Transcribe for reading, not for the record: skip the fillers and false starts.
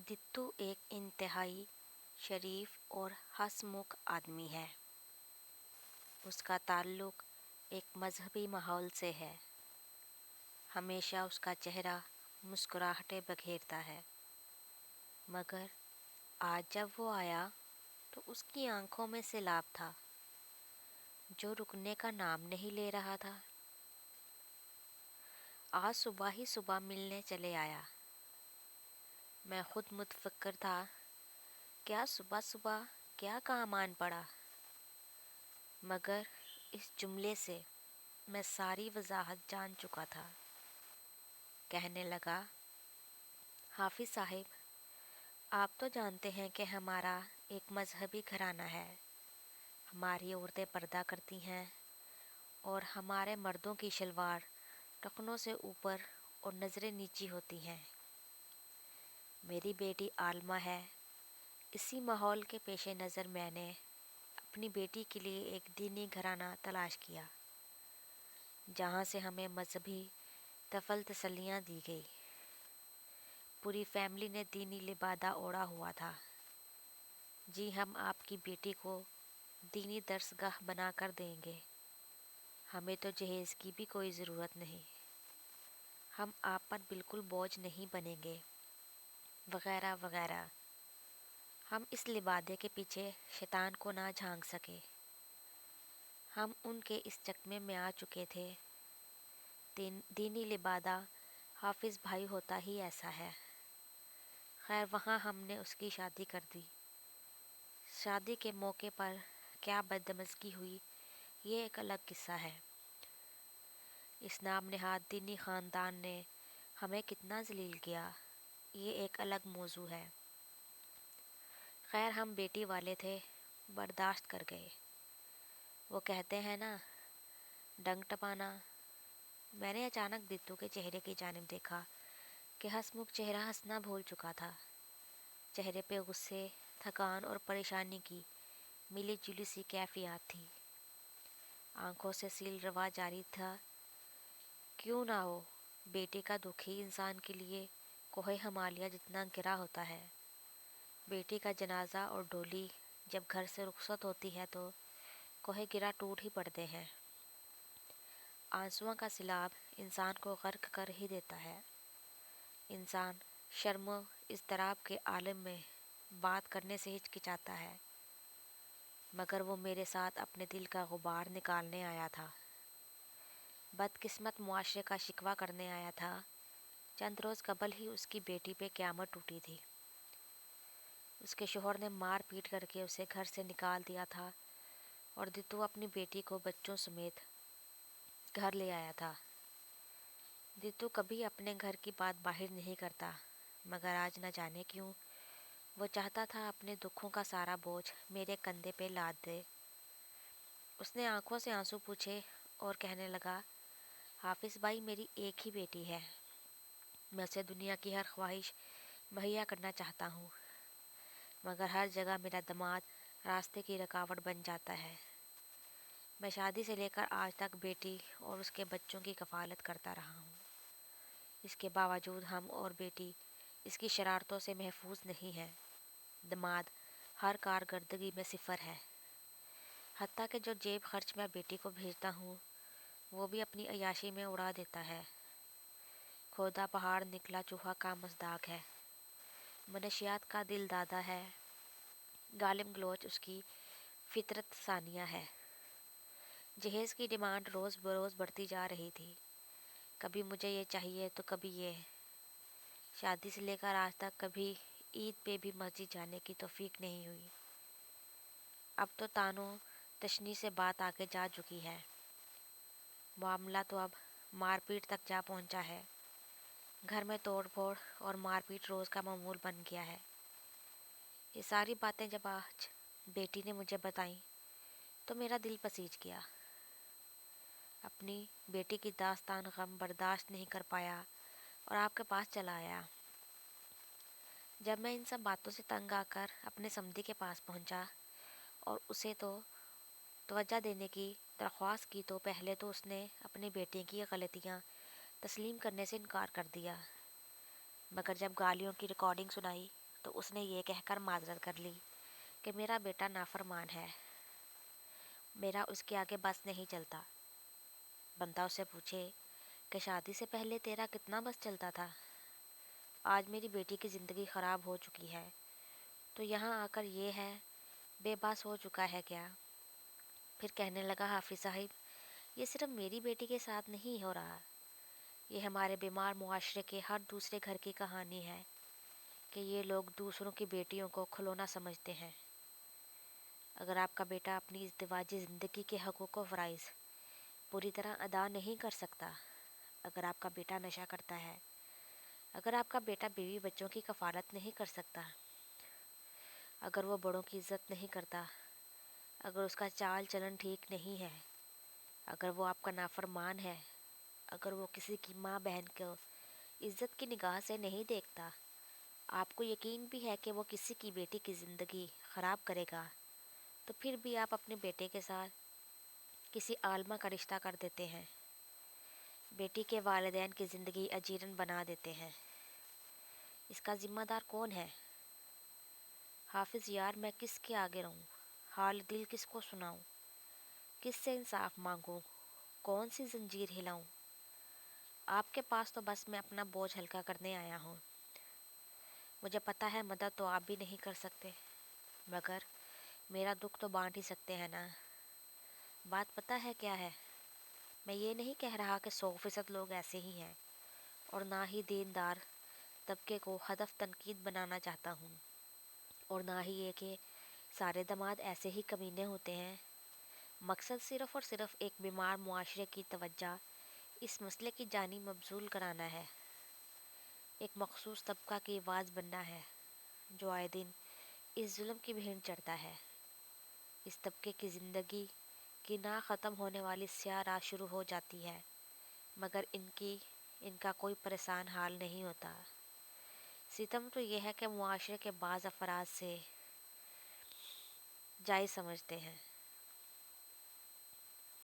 دتو ایک انتہائی شریف اور ہنسمکھ آدمی ہے۔ اس کا تعلق ایک مذہبی ماحول سے ہے۔ ہمیشہ اس کا چہرہ مسکراہٹیں بکھیرتا ہے، مگر آج جب وہ آیا تو اس کی آنکھوں میں سیلاب تھا جو رکنے کا نام نہیں لے رہا تھا۔ آج صبح ہی صبح ملنے چلے آیا۔ میں خود متفکر تھا، کیا صبح صبح کیا کام آن پڑا، مگر اس جملے سے میں ساری وضاحت جان چکا تھا۔ کہنے لگا، حافظ صاحب، آپ تو جانتے ہیں کہ ہمارا ایک مذہبی گھرانہ ہے۔ ہماری عورتیں پردہ کرتی ہیں اور ہمارے مردوں کی شلوار ٹخنوں سے اوپر اور نظریں نیچی ہوتی ہیں۔ میری بیٹی عالمہ ہے۔ اسی ماحول کے پیش نظر میں نے اپنی بیٹی کے لیے ایک دینی گھرانہ تلاش کیا، جہاں سے ہمیں مذہبی طفل تسلیاں دی گئی۔ پوری فیملی نے دینی لبادہ اوڑھا ہوا تھا۔ جی، ہم آپ کی بیٹی کو دینی درسگاہ بنا کر دیں گے، ہمیں تو جہیز کی بھی کوئی ضرورت نہیں، ہم آپ پر بالکل بوجھ نہیں بنیں گے، وغیرہ وغیرہ۔ ہم اس لبادے کے پیچھے شیطان کو نہ جھانک سکے۔ ہم ان کے اس چکمے میں آ چکے تھے۔ دینی لبادہ حافظ بھائی ہوتا ہی ایسا ہے۔ خیر، وہاں ہم نے اس کی شادی کر دی۔ شادی کے موقع پر کیا بدمزگی ہوئی، یہ ایک الگ قصہ ہے۔ اس نام نہاد دینی خاندان نے ہمیں کتنا ذلیل کیا، یہ ایک الگ موضوع ہے۔ خیر، ہم بیٹی والے تھے، برداشت کر گئے۔ وہ کہتے ہیں نا، ڈنگ ٹپانا۔ میں نے اچانک دتو کے چہرے کی جانب دیکھا کہ ہنسمکھ چہرہ ہنسنا بھول چکا تھا۔ چہرے پہ غصے، تھکان اور پریشانی کی ملی جلی سی کیفیات تھی۔ آنکھوں سے سیل روا جاری تھا، کیوں نہ ہو، بیٹی کا دکھ ہی انسان کے لیے کوہ ہمالیہ جتنا گرا ہوتا ہے۔ بیٹی کا جنازہ اور ڈولی جب گھر سے رخصت ہوتی ہے تو کوہ گرا ٹوٹ ہی پڑتے ہیں۔ آنسوؤں کا سیلاب انسان کو غرق کر ہی دیتا ہے۔ انسان شرم و اضطراب کے عالم میں بات کرنے سے ہچکچاتا ہے، مگر وہ میرے ساتھ اپنے دل کا غبار نکالنے آیا تھا۔ بدقسمت معاشرے کا شکوہ کرنے آیا تھا۔ چند روز قبل ہی اس کی بیٹی پہ قیامت ٹوٹی تھی۔ اس کے شوہر نے مار پیٹ کر کے اسے گھر سے نکال دیا تھا اور دتو اپنی بیٹی کو بچوں سمیت گھر لے آیا تھا۔ دتو کبھی اپنے گھر کی بات باہر نہیں کرتا، مگر آج نہ جانے کیوں وہ چاہتا تھا اپنے دکھوں کا سارا بوجھ میرے کندھے پہ لاد دے۔ اس نے آنکھوں سے آنسو پوچھے اور کہنے لگا، حافظ بھائی، میری ایک ہی بیٹی ہے، میں اسے دنیا کی ہر خواہش مہیا کرنا چاہتا ہوں، مگر ہر جگہ میرا داماد راستے کی رکاوٹ بن جاتا ہے۔ میں شادی سے لے کر آج تک بیٹی اور اس کے بچوں کی کفالت کرتا رہا ہوں۔ اس کے باوجود ہم اور بیٹی اس کی شرارتوں سے محفوظ نہیں ہیں۔ داماد ہر کارکردگی میں صفر ہے، حتیٰ کہ جو جیب خرچ میں بیٹی کو بھیجتا ہوں وہ بھی اپنی عیاشی میں اڑا دیتا ہے۔ کھودا پہاڑ نکلا چوہا کا مصداق ہے، منشیات کا دل دادا ہے، گالم گلوچ اس کی فطرت ثانیہ ہے۔ جہیز کی ڈیمانڈ روز بروز بڑھتی جا رہی تھی، کبھی مجھے یہ چاہیے تو کبھی یہ۔ شادی سے لے کر آج تک کبھی عید پہ بھی مسجد جانے کی توفیق نہیں ہوئی۔ اب تو تانوں تشنی سے بات آگے جا چکی ہے۔ معاملہ تو اب مار پیٹ تک جا پہنچا ہے۔ گھر میں توڑ پھوڑ اور مار پیٹ روز کا معمول بن گیا ہے۔ یہ ساری باتیں جب آج بیٹی نے مجھے بتائیں تو میرا دل پسیج گیا۔ اپنی بیٹی کی داستان غم برداشت نہیں کر پایا اور آپ کے پاس چلا آیا۔ جب میں ان سب باتوں سے تنگ آ کر اپنے سمدھی کے پاس پہنچا اور اسے توجہ دینے کی درخواست کی تو پہلے تو اس نے اپنی بیٹی کی غلطیاں تسلیم کرنے سے انکار کر دیا، مگر جب گالیوں کی ریکارڈنگ سنائی تو اس نے یہ کہہ کر معذرت کر لی کہ میرا بیٹا نافرمان ہے، میرا اس کے آگے بس نہیں چلتا۔ بندہ اسے پوچھے کہ شادی سے پہلے تیرا کتنا بس چلتا تھا؟ آج میری بیٹی کی زندگی خراب ہو چکی ہے تو یہاں آ کر یہ ہے بے بس ہو چکا ہے کیا؟ پھر کہنے لگا، حافظ صاحب، یہ صرف میری بیٹی کے ساتھ نہیں ہو رہا، یہ ہمارے بیمار معاشرے کے ہر دوسرے گھر کی کہانی ہے کہ یہ لوگ دوسروں کی بیٹیوں کو کھلونا سمجھتے ہیں۔ اگر آپ کا بیٹا اپنی ازدواجی زندگی کے حقوق و فرائض پوری طرح ادا نہیں کر سکتا، اگر آپ کا بیٹا نشہ کرتا ہے، اگر آپ کا بیٹا بیوی بچوں کی کفالت نہیں کر سکتا، اگر وہ بڑوں کی عزت نہیں کرتا، اگر اس کا چال چلن ٹھیک نہیں ہے، اگر وہ آپ کا نافرمان ہے، اگر وہ کسی کی ماں بہن کو عزت کی نگاہ سے نہیں دیکھتا، آپ کو یقین بھی ہے کہ وہ کسی کی بیٹی کی زندگی خراب کرے گا، تو پھر بھی آپ اپنے بیٹے کے ساتھ کسی عالمہ کا رشتہ کر دیتے ہیں، بیٹی کے والدین کی زندگی اجیرن بنا دیتے ہیں۔ اس کا ذمہ دار کون ہے؟ حافظ یار، میں کس کے آگے رہوں؟ حال دل کس کو سناؤں؟ کس سے انصاف مانگوں؟ کون سی زنجیر ہلاؤں؟ آپ کے پاس تو بس میں اپنا بوجھ ہلکا کرنے آیا ہوں۔ مجھے پتہ ہے مدد تو آپ بھی نہیں کر سکتے، مگر میرا دکھ تو بانٹ ہی سکتے ہیں نا۔ بات پتہ ہے کیا ہے؟ میں یہ نہیں کہہ رہا کہ 100% لوگ ایسے ہی ہیں، اور نہ ہی دیندار طبقے کو ہدف تنقید بنانا چاہتا ہوں، اور نہ ہی یہ کہ سارے داماد ایسے ہی کمینے ہوتے ہیں۔ مقصد صرف اور صرف ایک بیمار معاشرے کی توجہ اس مسئلے کی جانب مبذول کرانا ہے، ایک مخصوص طبقہ کی آواز بننا ہے جو آئے دن اس ظلم کی بھینٹ چڑھتا ہے۔ اس طبقے کی زندگی کی نہ ختم ہونے والی سیاہ راہ شروع ہو جاتی ہے، مگر ان کا کوئی پریشان حال نہیں ہوتا۔ ستم تو یہ ہے کہ معاشرے کے بعض افراد سے جائز سمجھتے ہیں۔